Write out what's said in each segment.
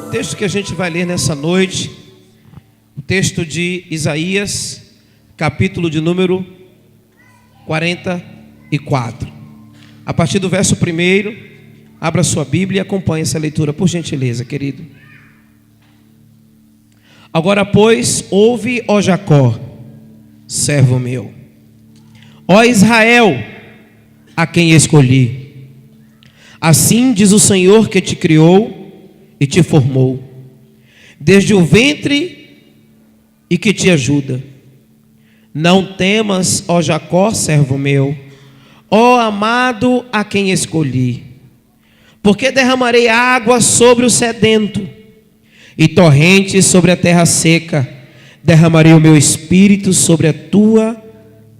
O texto que a gente vai ler nessa noite, o texto de Isaías, capítulo de número 44. A partir do verso 1, abra sua Bíblia e acompanhe essa leitura, por gentileza, querido. Agora, pois, ouve, ó Jacó, servo meu, ó Israel, a quem escolhi. Assim diz o Senhor que te criou e te formou, desde o ventre, e que te ajuda. Não temas, ó Jacó, servo meu, ó amado, a quem escolhi, porque derramarei água sobre o sedento e torrentes sobre a terra seca. Derramarei o meu espírito sobre a tua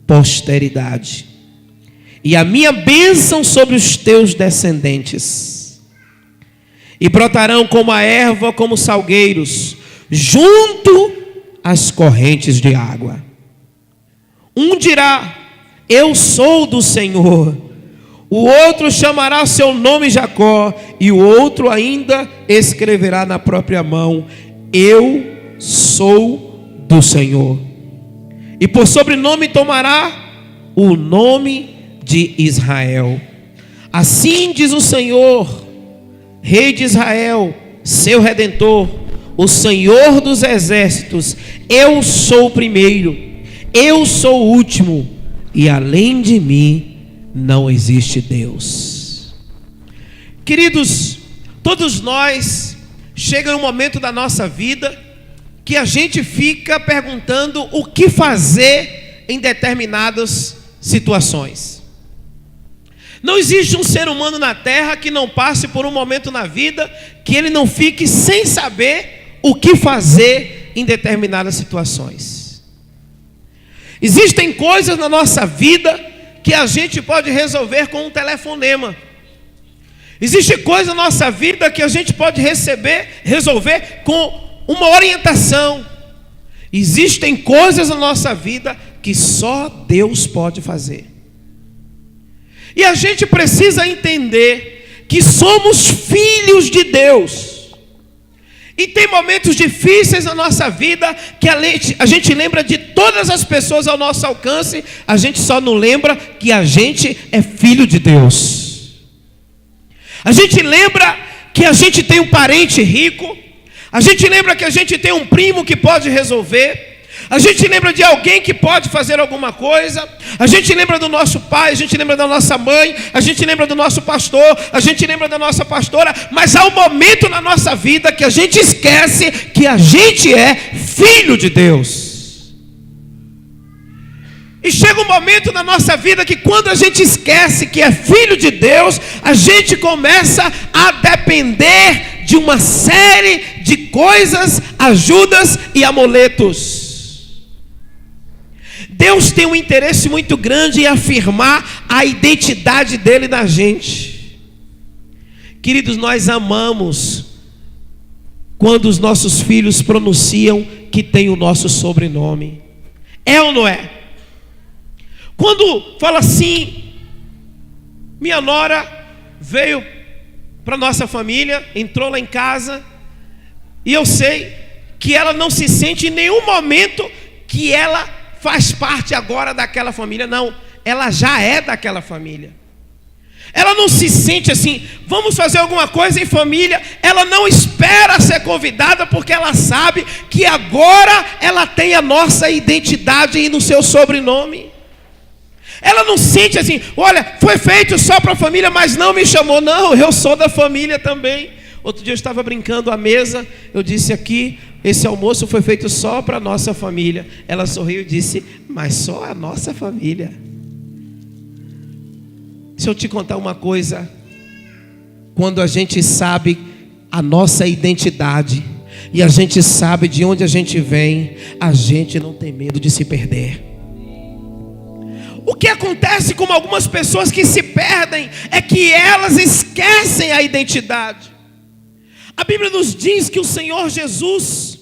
posteridade e a minha bênção sobre os teus descendentes. E brotarão como a erva, como salgueiros, junto às correntes de água. Um dirá: eu sou do Senhor. O outro chamará seu nome Jacó, e o outro ainda escreverá na própria mão: eu sou do Senhor. E por sobrenome tomará o nome de Israel. Assim diz o Senhor, Rei de Israel, seu Redentor, o Senhor dos exércitos: eu sou o primeiro, eu sou o último, e além de mim não existe Deus. Queridos, todos nós, chega um momento da nossa vida que a gente fica perguntando o que fazer em determinadas situações. Não existe um ser humano na terra que não passe por um momento na vida que ele não fique sem saber o que fazer em determinadas situações. Existem coisas na nossa vida que a gente pode resolver com um telefonema. Existe coisa na nossa vida que a gente pode resolver com uma orientação. Existem coisas na nossa vida que só Deus pode fazer. E a gente precisa entender que somos filhos de Deus. E tem momentos difíceis na nossa vida que a gente lembra de todas as pessoas ao nosso alcance, a gente só não lembra que a gente é filho de Deus. A gente lembra que a gente tem um parente rico, a gente lembra que a gente tem um primo que pode resolver, a gente lembra de alguém que pode fazer alguma coisa, a gente lembra do nosso pai, a gente lembra da nossa mãe, a gente lembra do nosso pastor, a gente lembra da nossa pastora, mas há um momento na nossa vida que a gente esquece que a gente é filho de Deus. E chega um momento na nossa vida que quando a gente esquece que é filho de Deus, a gente começa a depender de uma série de coisas, ajudas e amuletos. Deus tem um interesse muito grande em afirmar a identidade dele na gente. Queridos, nós amamos quando os nossos filhos pronunciam que tem o nosso sobrenome. É ou não é? Quando fala assim: minha nora veio para nossa família, entrou lá em casa, e eu sei que ela não se sente em nenhum momento que ela faz parte agora daquela família. Não, ela já é daquela família. Ela não se sente assim, vamos fazer alguma coisa em família. Ela não espera ser convidada, porque ela sabe que agora ela tem a nossa identidade e no seu sobrenome. Ela não sente assim, olha, foi feito só para a família, mas não me chamou. Não, eu sou da família também. Outro dia eu estava brincando à mesa, eu disse aqui: esse almoço foi feito só para a nossa família. Ela sorriu e disse: mas só a nossa família? Deixa eu te contar uma coisa. Quando a gente sabe a nossa identidade e a gente sabe de onde a gente vem, a gente não tem medo de se perder. O que acontece com algumas pessoas que se perdem é que elas esquecem a identidade. A Bíblia nos diz que o Senhor Jesus,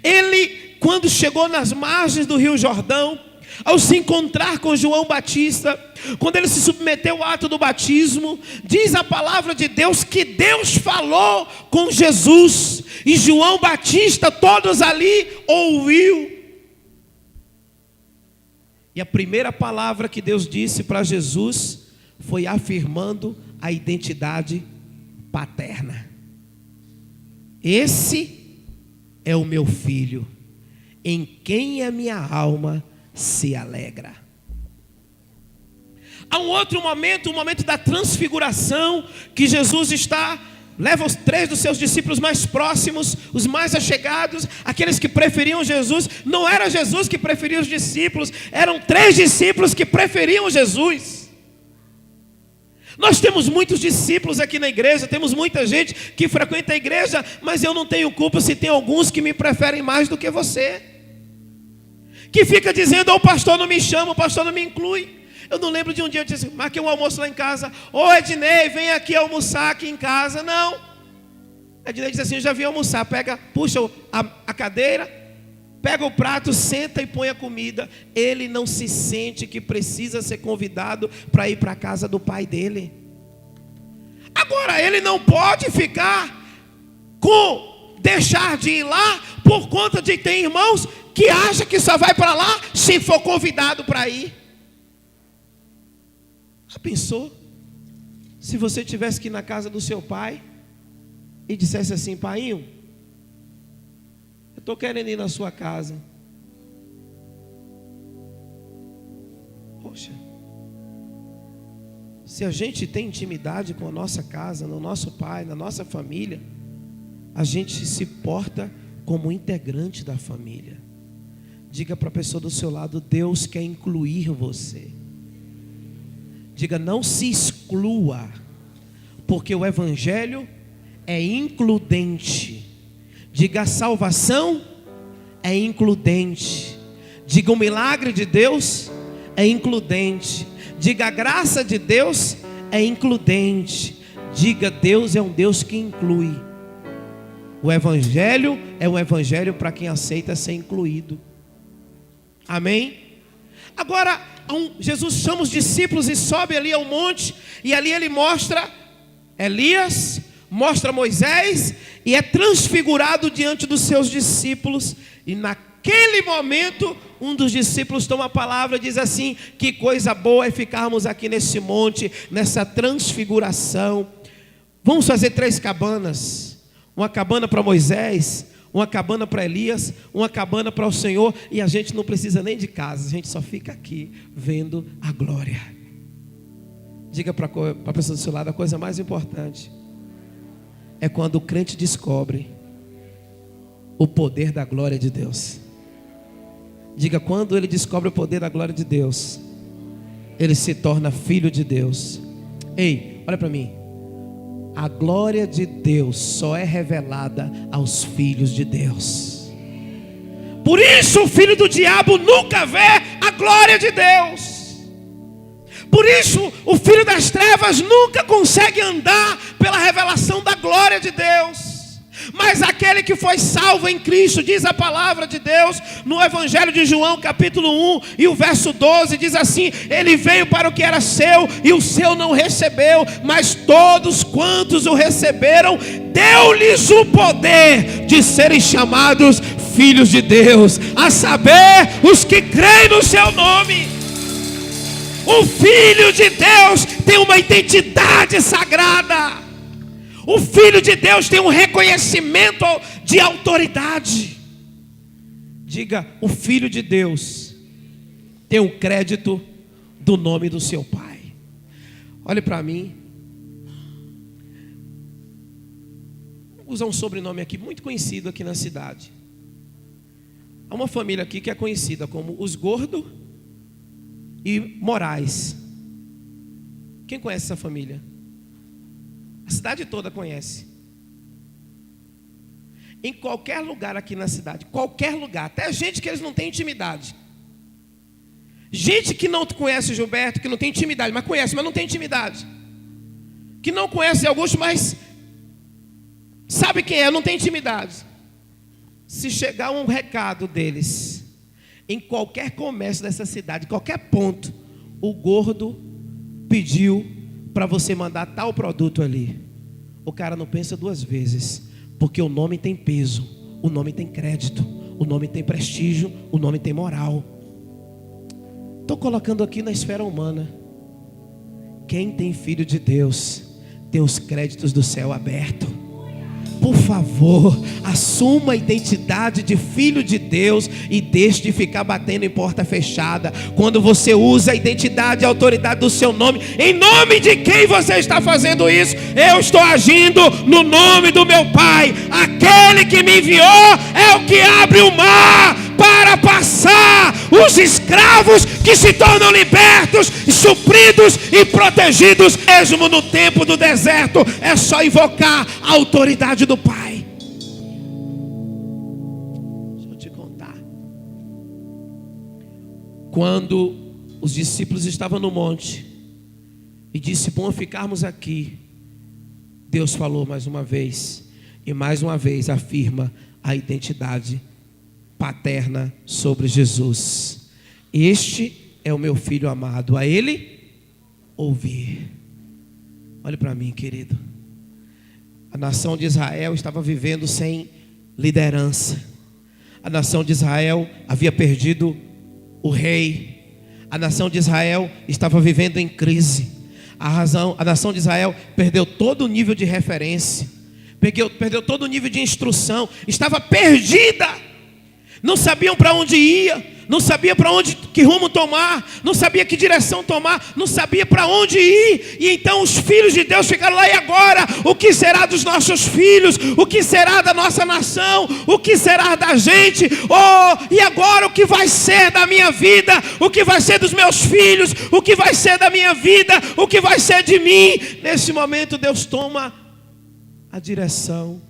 Ele, quando chegou nas margens do Rio Jordão, ao se encontrar com João Batista, quando ele se submeteu ao ato do batismo, diz a palavra de Deus que Deus falou com Jesus, e João Batista, todos ali, ouviu. E a primeira palavra que Deus disse para Jesus foi afirmando a identidade paterna. Esse é o meu filho, em quem a minha alma se alegra. Há um outro momento, o momento da transfiguração, que Jesus leva os 3 dos seus discípulos mais próximos, os mais achegados, aqueles que preferiam Jesus. Não era Jesus que preferia os discípulos, eram 3 discípulos que preferiam Jesus. Nós temos muitos discípulos aqui na igreja, temos muita gente que frequenta a igreja, mas eu não tenho culpa se tem alguns que me preferem mais do que você, que fica dizendo: o pastor não me chama, o pastor não me inclui. Eu não lembro de um dia eu disse: marquei um almoço lá em casa. Ô Ednei, vem aqui almoçar aqui em casa. Não. Ednei disse assim: eu já vim almoçar. Puxa a cadeira, pega o prato, senta e põe a comida. Ele não se sente que precisa ser convidado para ir para a casa do pai dele. Agora, ele não pode ficar deixar de ir lá por conta de ter irmãos que acham que só vai para lá se for convidado para ir. Já pensou? Se você tivesse que ir na casa do seu pai e dissesse assim: painho, eu estou querendo ir na sua casa. Poxa, se a gente tem intimidade com a nossa casa, no nosso pai, na nossa família, a gente se porta como integrante da família. Diga para a pessoa do seu lado: Deus quer incluir você. Diga: não se exclua, porque o evangelho é includente. Diga: a salvação é includente. Diga: o milagre de Deus é includente. Diga: a graça de Deus é includente. Diga: Deus é um Deus que inclui. O evangelho é um evangelho para quem aceita ser incluído. Amém? Agora, Jesus chama os discípulos e sobe ali ao monte, e ali ele mostra Elias, mostra Moisés, e é transfigurado diante dos seus discípulos. E naquele momento, um dos discípulos toma a palavra e diz assim: que coisa boa é ficarmos aqui nesse monte, nessa transfiguração. Vamos fazer 3 cabanas, uma cabana para Moisés, uma cabana para Elias, uma cabana para o Senhor, e a gente não precisa nem de casa, a gente só fica aqui vendo a glória. Diga para a pessoa do seu lado: a coisa mais importante é quando o crente descobre o poder da glória de Deus. Diga: quando ele descobre o poder da glória de Deus, ele se torna filho de Deus. Ei, olha para mim. A glória de Deus só é revelada aos filhos de Deus. Por isso o filho do diabo nunca vê a glória de Deus. Por isso o filho das trevas nunca consegue andar pela revelação da glória de Deus. Mas aquele que foi salvo em Cristo, diz a palavra de Deus no Evangelho de João, capítulo 1 e o verso 12, diz assim: ele veio para o que era seu e o seu não recebeu, mas todos quantos o receberam, deu-lhes o poder de serem chamados filhos de Deus, a saber, os que creem no seu nome. O Filho de Deus tem uma identidade sagrada. O Filho de Deus tem um reconhecimento de autoridade. Diga: o Filho de Deus tem o crédito do nome do seu Pai. Olhe para mim. Vou usar um sobrenome aqui muito conhecido aqui na cidade. Há uma família aqui que é conhecida como os Gordo e Moraes. Quem conhece essa família? A cidade toda conhece. Em qualquer lugar aqui na cidade, qualquer lugar, até gente que eles não têm intimidade. Gente que não conhece Gilberto, que não tem intimidade, mas conhece, mas não tem intimidade. Que não conhece Augusto, mas sabe quem é, não tem intimidade. Se chegar um recado deles em qualquer comércio dessa cidade, qualquer ponto, o gordo pediu para você mandar tal produto ali, o cara não pensa duas vezes, porque o nome tem peso, o nome tem crédito, o nome tem prestígio, o nome tem moral. Estou colocando aqui na esfera humana. Quem tem filho de Deus tem os créditos do céu aberto. Por favor, assuma a identidade de filho de Deus e deixe de ficar batendo em porta fechada. Quando você usa a identidade e a autoridade do seu nome, em nome de quem você está fazendo isso? Eu estou agindo no nome do meu Pai. Aquele que me enviou é o que abre o mar para passar. Os escravos que se tornam libertos, supridos e protegidos, mesmo no tempo do deserto. É só invocar a autoridade do Pai. Deixa eu te contar. Quando os discípulos estavam no monte e disse: bom ficarmos aqui, Deus falou mais uma vez, e mais uma vez afirma a identidade paterna sobre Jesus. Este é o meu filho amado, a ele ouvir. Olhe para mim, querido. A nação de Israel estava vivendo sem liderança. A nação de Israel havia perdido o rei. A nação de Israel estava vivendo em crise. A nação de Israel perdeu todo o nível de referência, perdeu todo o nível de instrução, estava perdida. Não sabiam para onde ia, não sabia para onde, que rumo tomar, não sabia que direção tomar, não sabia para onde ir. E então os filhos de Deus ficaram lá: e agora? O que será dos nossos filhos? O que será da nossa nação? O que será da gente? Oh, e agora o que vai ser da minha vida? O que vai ser dos meus filhos? O que vai ser da minha vida? O que vai ser de mim? Nesse momento Deus toma a direção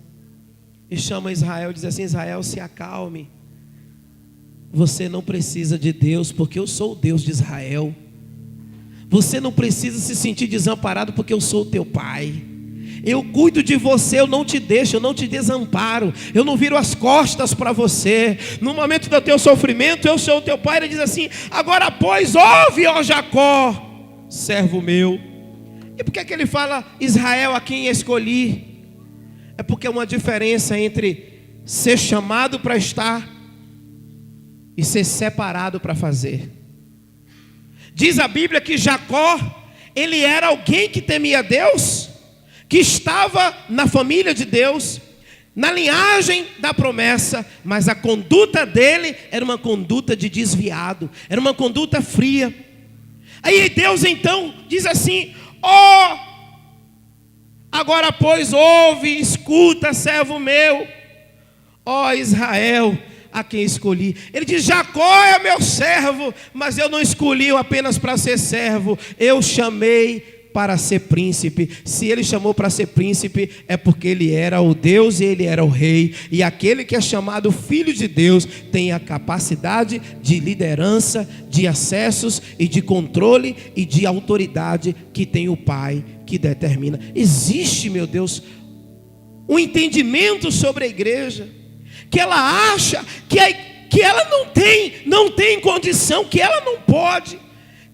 e chama Israel e diz assim: Israel, se acalme. Você não precisa de Deus, porque eu sou o Deus de Israel. Você não precisa se sentir desamparado, porque eu sou o teu Pai. Eu cuido de você, eu não te deixo, eu não te desamparo. Eu não viro as costas para você. No momento do teu sofrimento, eu sou o teu Pai. Ele diz assim: agora pois, ouve, ó Jacó, servo meu. E por que é que ele fala Israel, a quem escolhi? É porque é uma diferença entre ser chamado para estar e ser separado para fazer. Diz a Bíblia que Jacó, ele era alguém que temia Deus, que estava na família de Deus, na linhagem da promessa, mas a conduta dele era uma conduta de desviado, era uma conduta fria. Aí Deus então diz assim: ó, agora pois ouve, escuta, servo meu, ó Israel, a quem escolhi. Ele diz: Jacó é meu servo, mas eu não escolhi-o apenas para ser servo, eu chamei para ser príncipe. Se ele chamou para ser príncipe, é porque ele era o Deus e ele era o rei. E aquele que é chamado filho de Deus tem a capacidade de liderança, de acessos e de controle e de autoridade que tem o Pai que determina. Existe, meu Deus, um entendimento sobre a igreja, que ela acha que ela não tem condição, que ela não pode,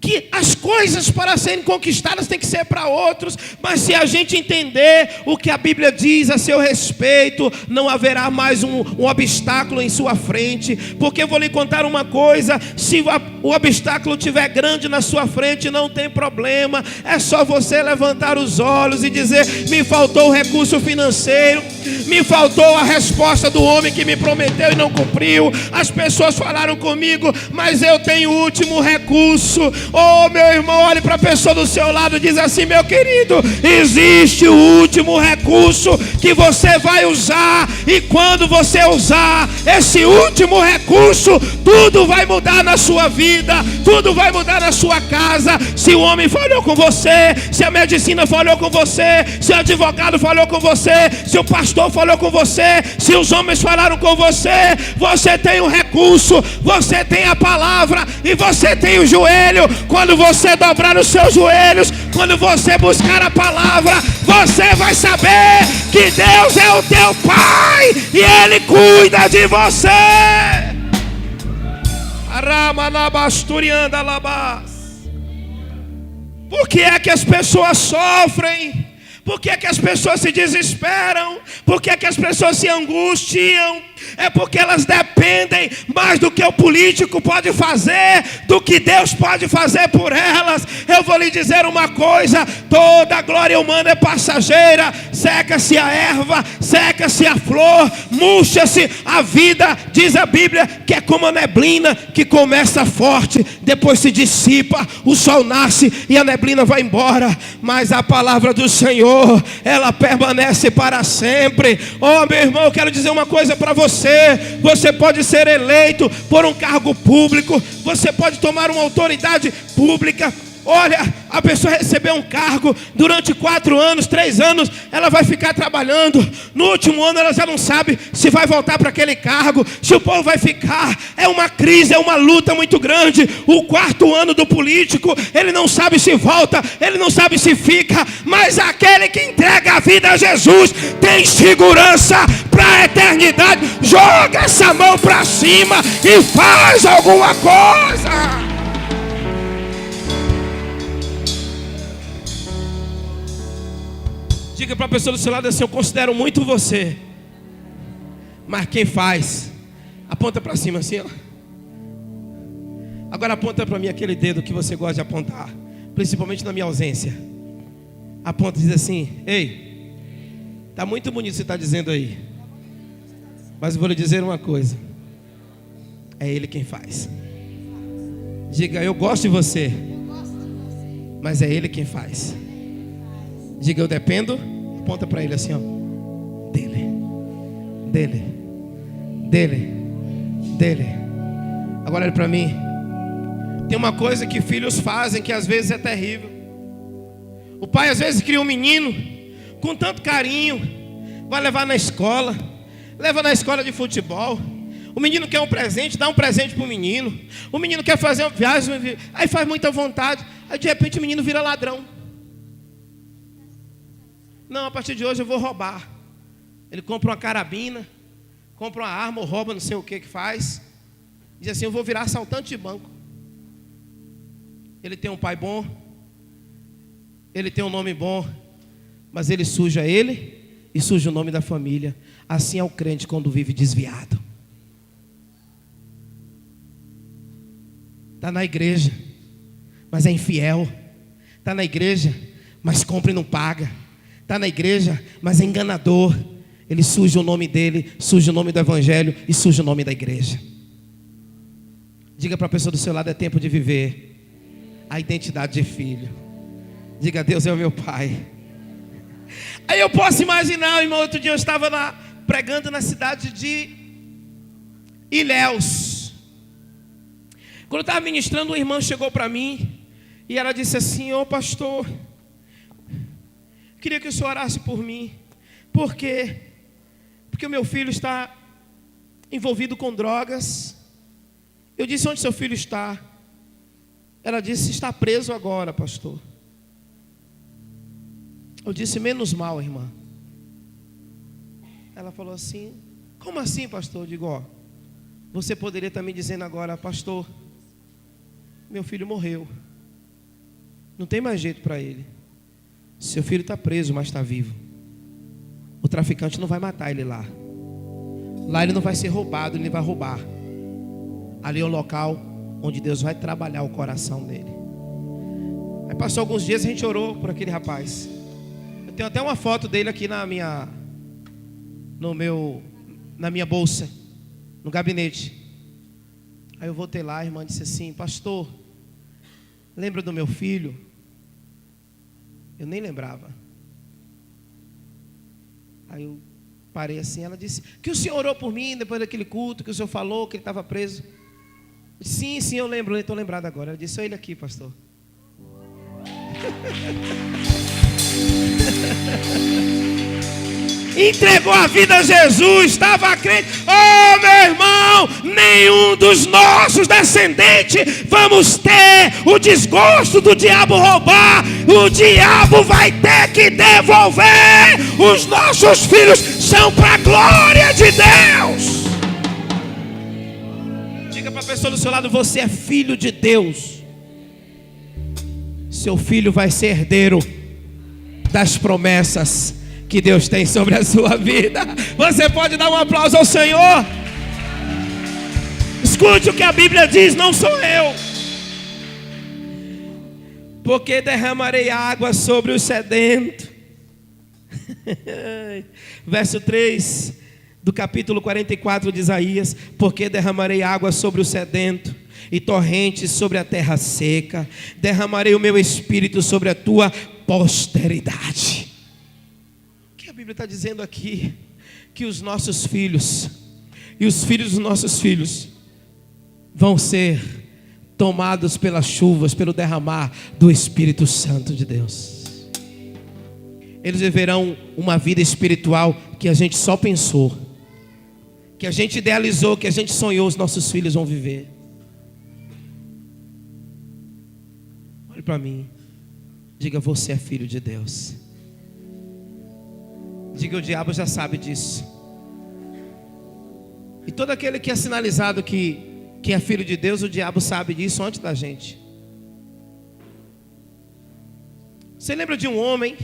que as coisas para serem conquistadas têm que ser para outros. Mas se a gente entender o que a Bíblia diz a seu respeito, não haverá mais um obstáculo em sua frente. Porque eu vou lhe contar uma coisa: se o obstáculo estiver grande na sua frente, não tem problema, é só você levantar os olhos e dizer: me faltou o recurso financeiro, me faltou a resposta do homem que me prometeu e não cumpriu, as pessoas falaram comigo, mas eu tenho o último recurso. Oh, meu irmão, olhe para a pessoa do seu lado e diz assim: meu querido, existe o último recurso que você vai usar, e quando você usar esse último recurso, tudo vai mudar na sua vida, tudo vai mudar na sua casa. Se o homem falhou com você, se a medicina falhou com você, se o advogado falhou com você, se o pastor falhou com você, se os homens falaram com você, você tem o recurso, você tem a palavra e você tem o joelho. Quando você dobrar os seus joelhos, quando você buscar a palavra, você vai saber que Deus é o teu Pai e Ele cuida de você. Por que é que as pessoas sofrem? Por que é que as pessoas se desesperam? Por que é que as pessoas se angustiam? É porque elas dependem mais do que o político pode fazer, do que Deus pode fazer por elas. Eu vou lhe dizer uma coisa: toda glória humana é passageira. Seca-se a erva, seca-se a flor, murcha-se a vida. Diz a Bíblia que é como a neblina que começa forte, depois se dissipa, o sol nasce e a neblina vai embora. Mas a palavra do Senhor, ela permanece para sempre. Oh, meu irmão, eu quero dizer uma coisa para você. Você pode ser eleito por um cargo público, você pode tomar uma autoridade pública. Olha, a pessoa recebeu um cargo durante 4 anos, 3 anos, ela vai ficar trabalhando. No último ano ela já não sabe se vai voltar para aquele cargo, se o povo vai ficar. É uma crise, é uma luta muito grande. O 4º ano do político, ele não sabe se volta, ele não sabe se fica. Mas aquele que entrega a vida a Jesus tem segurança para a eternidade. Joga essa mão para cima e faz alguma coisa. Diga para a pessoa do seu lado assim: eu considero muito você, mas quem faz? Aponta para cima assim, ó. Agora aponta para mim aquele dedo que você gosta de apontar, principalmente na minha ausência. Aponta e diz assim: ei, tá muito bonito você está dizendo aí, mas eu vou lhe dizer uma coisa: é Ele quem faz. Diga: eu gosto de você, mas é Ele quem faz. Diga: eu dependo. Aponta para ele assim, ó. Dele. Agora olha para mim. Tem uma coisa que filhos fazem que às vezes é terrível. O pai às vezes cria um menino com tanto carinho, vai levar na escola, leva na escola de futebol. O menino quer um presente, dá um presente para o menino. O menino quer fazer uma viagem, aí faz muita vontade. Aí de repente o menino vira ladrão. Não, a partir de hoje eu vou roubar. Ele compra uma carabina, compra uma arma ou rouba, não sei o que faz. Diz assim: eu vou virar assaltante de banco. Ele tem um pai bom, ele tem um nome bom, mas ele suja ele e suja o nome da família. Assim é o crente quando vive desviado. Está na igreja, mas é infiel. Está na igreja, mas compra e não paga. Está na igreja, mas é enganador. Ele suja o nome dele, suja o nome do evangelho e suja o nome da igreja. Diga para a pessoa do seu lado: é tempo de viver a identidade de filho. Diga: Deus é o meu pai. Aí eu posso imaginar, irmão, outro dia eu estava lá pregando na cidade de Ilhéus. Quando eu estava ministrando, uma irmã chegou para mim e ela disse assim: ô pastor, queria que o senhor orasse por mim. Por quê? Porque o meu filho está envolvido com drogas. Eu disse: onde seu filho está? Ela disse: está preso agora, pastor. Eu disse: menos mal, irmã. Ela falou assim: como assim, pastor? Eu digo: ó, você poderia estar me dizendo agora: pastor, meu filho morreu, não tem mais jeito para ele. Seu filho está preso, mas está vivo. O traficante não vai matar ele lá. Lá ele não vai ser roubado, ele vai roubar. Ali é o local onde Deus vai trabalhar o coração dele. Aí passou alguns dias, a gente orou por aquele rapaz. Eu tenho até uma foto dele aqui na minha bolsa, no gabinete. Aí eu voltei lá, a irmã disse assim: pastor, lembra do meu filho? Eu nem lembrava. Aí eu parei assim, ela disse: que o senhor orou por mim depois daquele culto, que o senhor falou que ele estava preso. Eu disse: sim, eu lembro, eu estou lembrado agora. Ela disse: olha ele aqui, pastor. Entregou a vida a Jesus, estava crente. Oh, meu irmão, nenhum dos nossos descendentes vamos ter o desgosto do diabo roubar. O diabo vai ter que devolver. Os nossos filhos são para a glória de Deus. Diga para a pessoa do seu lado: você é filho de Deus. Seu filho vai ser herdeiro das promessas que Deus tem sobre a sua vida. Você pode dar um aplauso ao Senhor? Escute o que a Bíblia diz, não sou eu. Porque derramarei água sobre o sedento. Verso 3 do capítulo 44 de Isaías: porque derramarei água sobre o sedento e torrentes sobre a terra seca. Derramarei o meu espírito sobre a tua posteridade. O que a Bíblia está dizendo aqui? Que os nossos filhos e os filhos dos nossos filhos vão ser tomados pelas chuvas, pelo derramar do Espírito Santo de Deus. Eles viverão uma vida espiritual que a gente só pensou, que a gente idealizou, que a gente sonhou, os nossos filhos vão viver. Olhe para mim, diga: você é filho de Deus. Diga: o diabo já sabe disso. E todo aquele que é sinalizado que é filho de Deus, o diabo sabe disso antes da gente. Você lembra de um homem,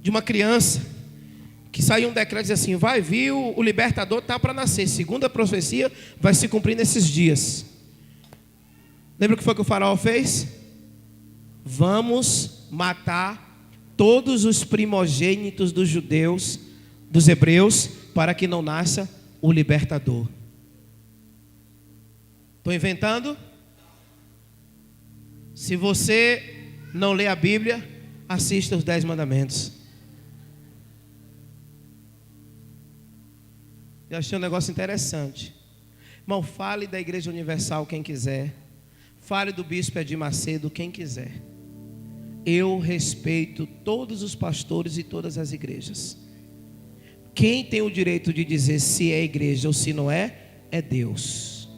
de uma criança, que saiu um decreto e dizia assim: vai vir o libertador, está para nascer, segundo a profecia, vai se cumprir nesses dias. Lembra o que foi que o faraó fez? Vamos matar todos os primogênitos dos judeus, dos hebreus, para que não nasça o libertador. Estou inventando? Se você não lê a Bíblia, assista os 10 mandamentos. Eu achei um negócio interessante. Irmão, fale da Igreja Universal quem quiser. Fale do Bispo Edir Macedo quem quiser. Eu respeito todos os pastores e todas as igrejas. Quem tem o direito de dizer se é igreja ou se não é, é Deus.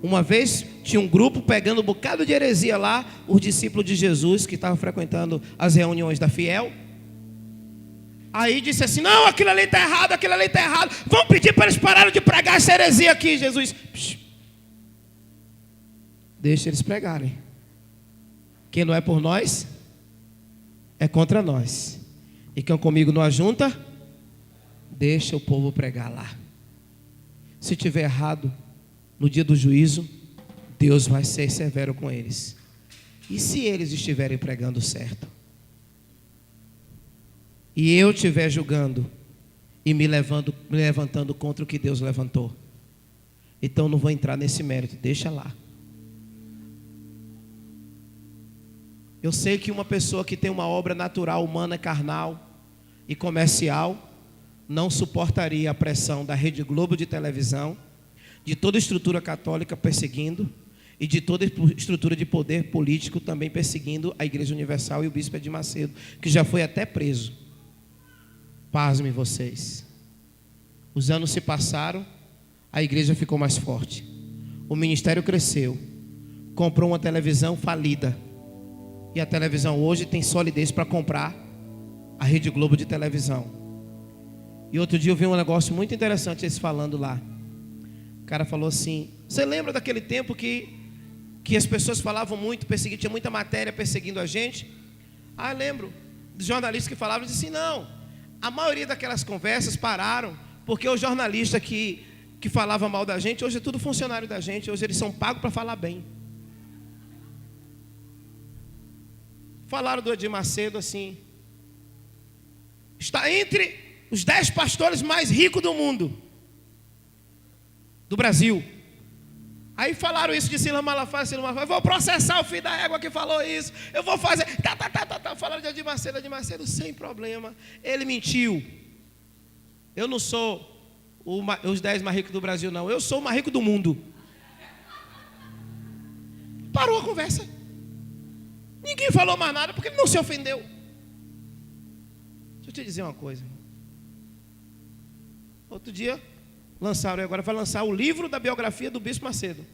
Uma vez tinha um grupo pegando um bocado de heresia lá, os discípulos de Jesus que estavam frequentando as reuniões da Fiel. Aí disse assim: não, aquilo ali está errado, aquilo ali está errado. Vamos pedir para eles pararem de pregar essa heresia aqui. Jesus: deixa eles pregarem. Quem não é por nós, é contra nós. E quem comigo não ajunta, deixa o povo pregar lá. Se tiver errado, no dia do juízo, Deus vai ser severo com eles. E se eles estiverem pregando certo, e eu estiver julgando e me levantando contra o que Deus levantou, então não vou entrar nesse mérito, deixa lá. Eu sei que uma pessoa que tem uma obra natural, humana, carnal e comercial não suportaria a pressão da Rede Globo de televisão, de toda a estrutura católica perseguindo, e de toda a estrutura de poder político também perseguindo a Igreja Universal e o Bispo Edir Macedo, que já foi até preso. Pasmem vocês. Os anos se passaram, a igreja ficou mais forte, o ministério cresceu, comprou uma televisão falida, e a televisão hoje tem solidez para comprar a Rede Globo de televisão. E outro dia eu vi um negócio muito interessante eles falando lá. O cara falou assim: você lembra daquele tempo que as pessoas falavam muito, tinha muita matéria perseguindo a gente? Ah, lembro dos jornalistas que falavam, disse assim: não, a maioria daquelas conversas pararam, porque o jornalista que falava mal da gente, hoje é tudo funcionário da gente, hoje eles são pagos para falar bem. Falaram do Edir Macedo assim: está entre os 10 pastores mais ricos do mundo, do Brasil. Aí falaram isso de Silas Malafaia, eu vou processar o filho da égua que falou isso, eu vou fazer, falaram de Edir Macedo, sem problema, ele mentiu. Eu não sou os 10 mais ricos do Brasil não, eu sou o mais rico do mundo. Parou a conversa, ninguém falou mais nada, porque ele não se ofendeu. Deixa eu te dizer uma coisa. Outro dia lançaram, e agora vai lançar o livro da biografia do Bispo Macedo.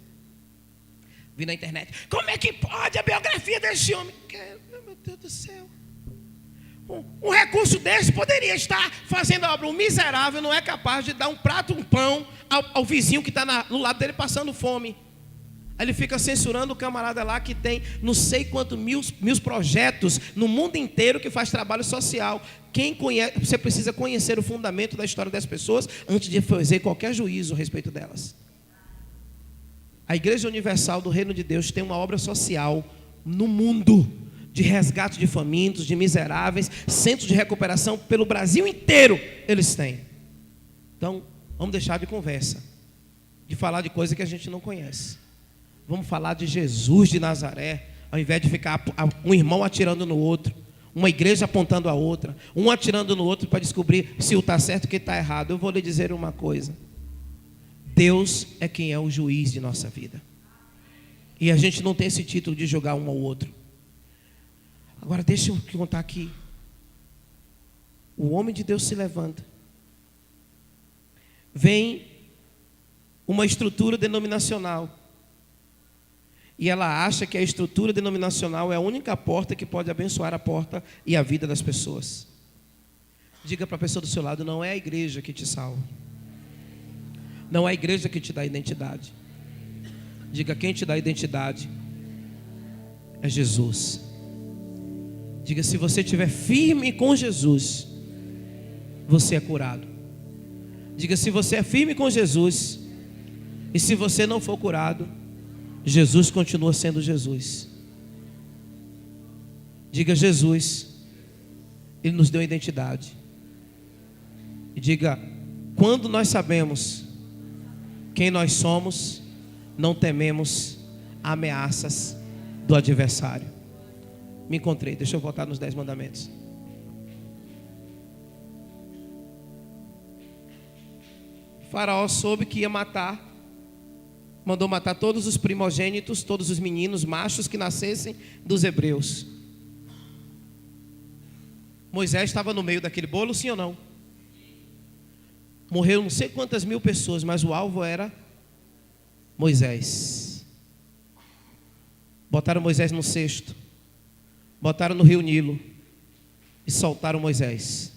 Vi na internet: como é que pode a biografia desse homem? Meu Deus do céu. Um recurso desse poderia estar fazendo a obra. Um miserável não é capaz de dar um prato, um pão ao vizinho que está no lado dele passando fome. Aí ele fica censurando o camarada lá que tem não sei quantos mil projetos no mundo inteiro que faz trabalho social. Quem conhece, você precisa conhecer o fundamento da história das pessoas antes de fazer qualquer juízo a respeito delas. A Igreja Universal do Reino de Deus tem uma obra social no mundo, de resgate de famintos, de miseráveis, centros de recuperação pelo Brasil inteiro eles têm. Então, vamos deixar de conversa, de falar de coisa que a gente não conhece. Vamos falar de Jesus de Nazaré, ao invés de ficar um irmão atirando no outro, uma igreja apontando a outra, um atirando no outro para descobrir se o está certo e o que está errado. Eu vou lhe dizer uma coisa: Deus é quem é o juiz de nossa vida, e a gente não tem esse título de julgar um ao outro. Agora deixa eu contar aqui. O homem de Deus se levanta, vem uma estrutura denominacional, e ela acha que a estrutura denominacional é a única porta que pode abençoar a porta e a vida das pessoas. Diga para a pessoa do seu lado: não é a igreja que te salva, não é a igreja que te dá identidade. Diga: quem te dá identidade é Jesus. Diga: se você estiver firme com Jesus, você é curado. Diga: se você é firme com Jesus, e se você não for curado, Jesus continua sendo Jesus. Diga: Jesus, Ele nos deu identidade. E diga: quando nós sabemos quem nós somos, não tememos ameaças do adversário. Me encontrei, deixa eu voltar nos 10 mandamentos. Faraó soube que ia matar, mandou matar todos os primogênitos, todos os meninos machos que nascessem dos hebreus. Moisés estava no meio daquele bolo, sim ou não? Morreu não sei quantas mil pessoas, mas o alvo era Moisés. Botaram Moisés no cesto, botaram no rio Nilo e soltaram Moisés.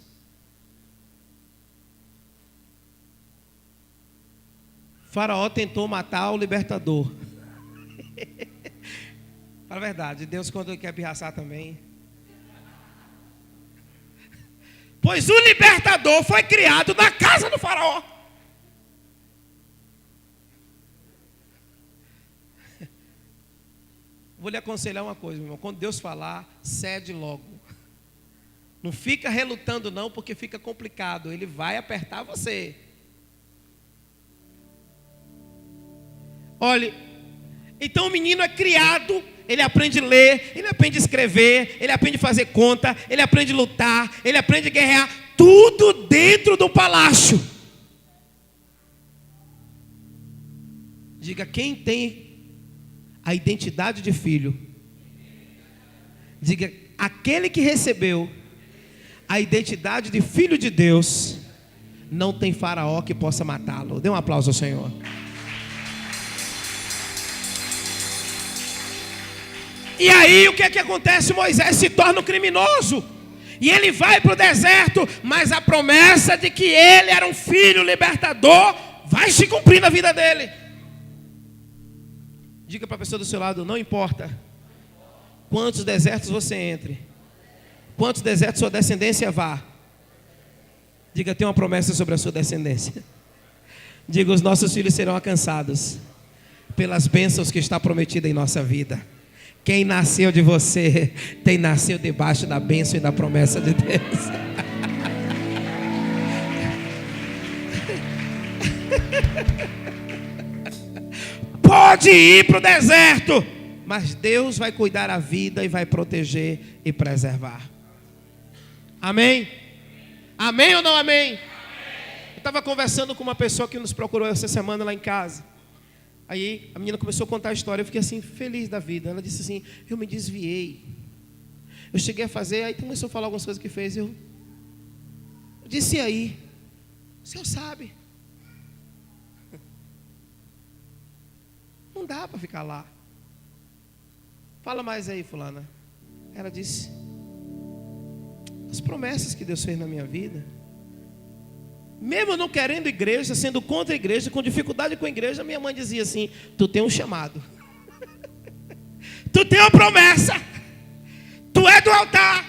Faraó tentou matar o libertador. Fala a verdade, Deus, quando ele quer pirraçar também. Pois o libertador foi criado na casa do faraó. Vou lhe aconselhar uma coisa, meu irmão: quando Deus falar, cede logo. Não fica relutando não, porque fica complicado. Ele vai apertar você. Olha, então o menino é criado, ele aprende a ler, ele aprende a escrever, ele aprende a fazer conta, ele aprende a lutar, ele aprende a guerrear, tudo dentro do palácio. Diga: quem tem a identidade de filho, diga: aquele que recebeu a identidade de filho de Deus, não tem faraó que possa matá-lo. Dê um aplauso ao Senhor. E aí o que é que acontece? Moisés se torna um criminoso, e ele vai para o deserto, mas a promessa de que ele era um filho libertador vai se cumprir na vida dele. Diga para a pessoa do seu lado: não importa quantos desertos você entre, quantos desertos sua descendência vá, diga: tem uma promessa sobre a sua descendência. Diga: os nossos filhos serão alcançados pelas bênçãos que está prometida em nossa vida. Quem nasceu de você, nasceu debaixo da bênção e da promessa de Deus. Pode ir para o deserto, mas Deus vai cuidar a vida e vai proteger e preservar. Amém? Amém ou não amém? Eu estava conversando com uma pessoa que nos procurou essa semana lá em casa. Aí a menina começou a contar a história. Eu fiquei assim, feliz da vida. Ela disse assim: eu me desviei, eu cheguei a fazer. Aí começou a falar algumas coisas que fez. Eu disse: e aí? O senhor sabe, não dá para ficar lá. Fala mais aí, fulana. Ela disse: as promessas que Deus fez na minha vida. Mesmo não querendo igreja, sendo contra a igreja, com dificuldade com a igreja, minha mãe dizia assim: tu tem um chamado, tu tem uma promessa, tu é do altar,